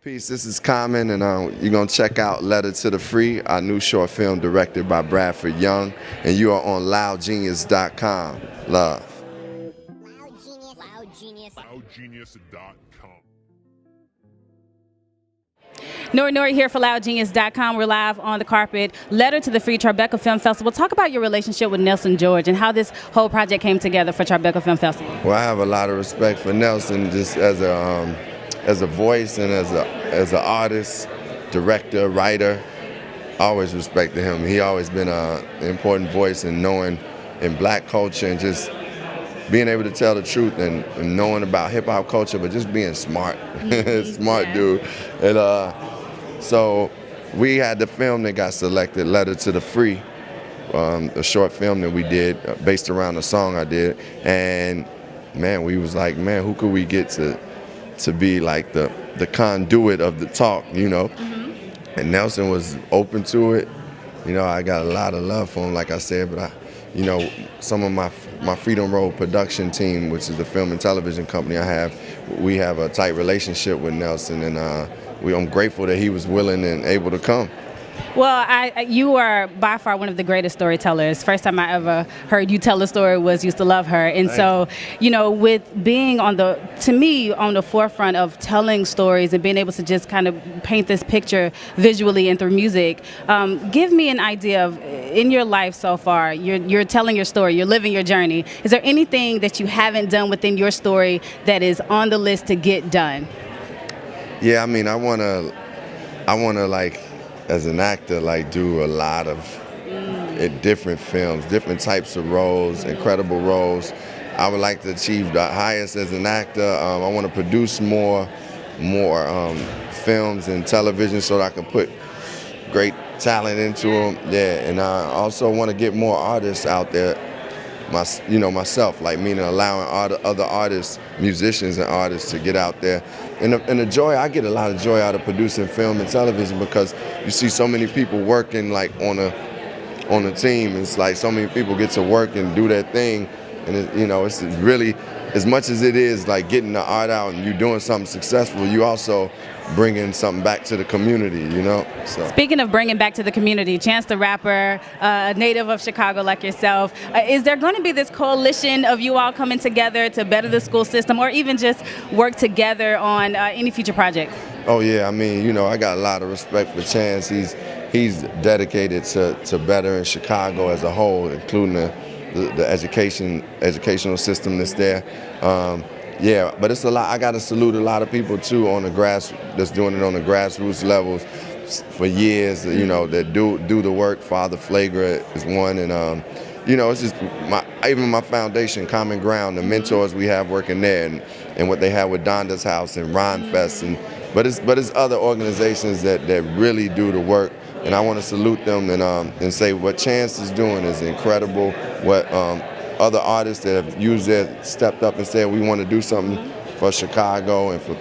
Peace, this is Common, and you're going to check out Letter to the Free, our new short film directed by Bradford Young, and you are on loudgenius.com. Love. Loudgenius.com. Nori here for loudgenius.com. We're live on the carpet. Letter to the Free Tribeca Film Festival. Talk about your relationship with Nelson George and how this whole project came together for Tribeca Film Festival. Well, I have a lot of respect for Nelson just as a voice and as an artist, director, writer. I always respected him. He always been an important voice in knowing in black culture and just being able to tell the truth and knowing about hip hop culture, but just being smart, smart dude. And so we had the film that got selected, Letter to the Free, a short film that we did based around a song I did. And man, we was like, man, who could we get to be like the conduit of the talk, you know? Mm-hmm. And Nelson was open to it. You know, I got a lot of love for him, like I said, but you know, some of my Freedom Road production team, which is the film and television company I have, we have a tight relationship with Nelson, and I'm grateful that he was willing and able to come. Well, you are by far one of the greatest storytellers. First time I ever heard you tell a story was Used to Love Her. And so, you know, with being on the forefront of telling stories and being able to just kind of paint this picture visually and through music, give me an idea of, in your life so far, you're telling your story, you're living your journey. Is there anything that you haven't done within your story that is on the list to get done? Yeah, I mean, I wanna like, as an actor, like do a lot of different films, different types of roles, incredible roles. I would like to achieve the highest as an actor. I want to produce more films and television so that I can put great talent into them. Yeah, and I also want to get more artists out there. Myself, like meaning allowing other artists, musicians and artists to get out there. And the joy, I get a lot of joy out of producing film and television because you see so many people working like on a team. It's like so many people get to work and do their thing. And it's really, as much as it is like getting the art out and you doing something successful, you also bringing something back to the community, you know? So. Speaking of bringing back to the community, Chance the Rapper, a native of Chicago like yourself, is there going to be this coalition of you all coming together to better the school system or even just work together on any future projects? Oh yeah, I mean, I got a lot of respect for Chance. He's dedicated to bettering Chicago as a whole, including the educational system that's there. Yeah, but it's a lot. I got to salute a lot of people too that's doing it on the grassroots levels for years. That do the work. Father Flagrant is one, and it's just even my foundation, Common Ground, the mentors we have working there, and what they have with Donda's House and Ron Fest, but it's other organizations that really do the work. And I want to salute them and say what Chance is doing is incredible. What other artists that have stepped up and said we want to do something for Chicago and for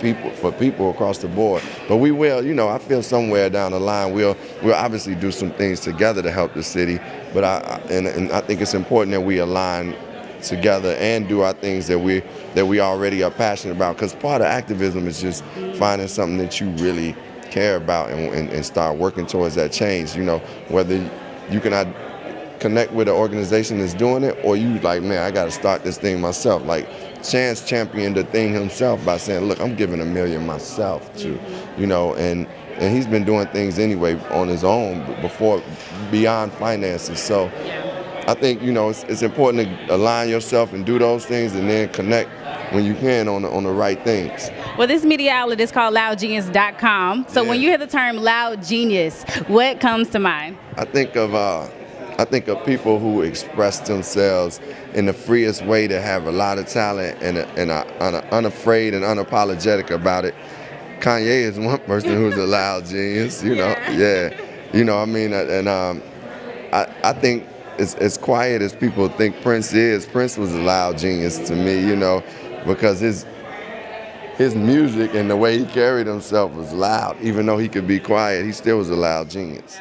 people across the board. But we will, I feel somewhere down the line we'll obviously do some things together to help the city. But I think it's important that we align together and do our things that we already are passionate about. Because part of activism is just finding something that you really care about and start working towards that change. Whether you can connect with an organization that's doing it, or you like, man, I got to start this thing myself. Like Chance championed the thing himself by saying, look, I'm giving $1 million myself to, and he's been doing things anyway on his own before, beyond finances. So I think, it's important to align yourself and do those things and then connect when you can on the right things. Well, this media outlet is called loudgenius.com. So when you hear the term Loud Genius, what comes to mind? I think of people who express themselves in the freest way, to have a lot of talent and are unafraid and unapologetic about it. Kanye is one person who's a loud genius, Yeah. I mean, and I think as quiet as people think Prince is, Prince was a loud genius to me, because his music and the way he carried himself was loud. Even though he could be quiet, he still was a loud genius.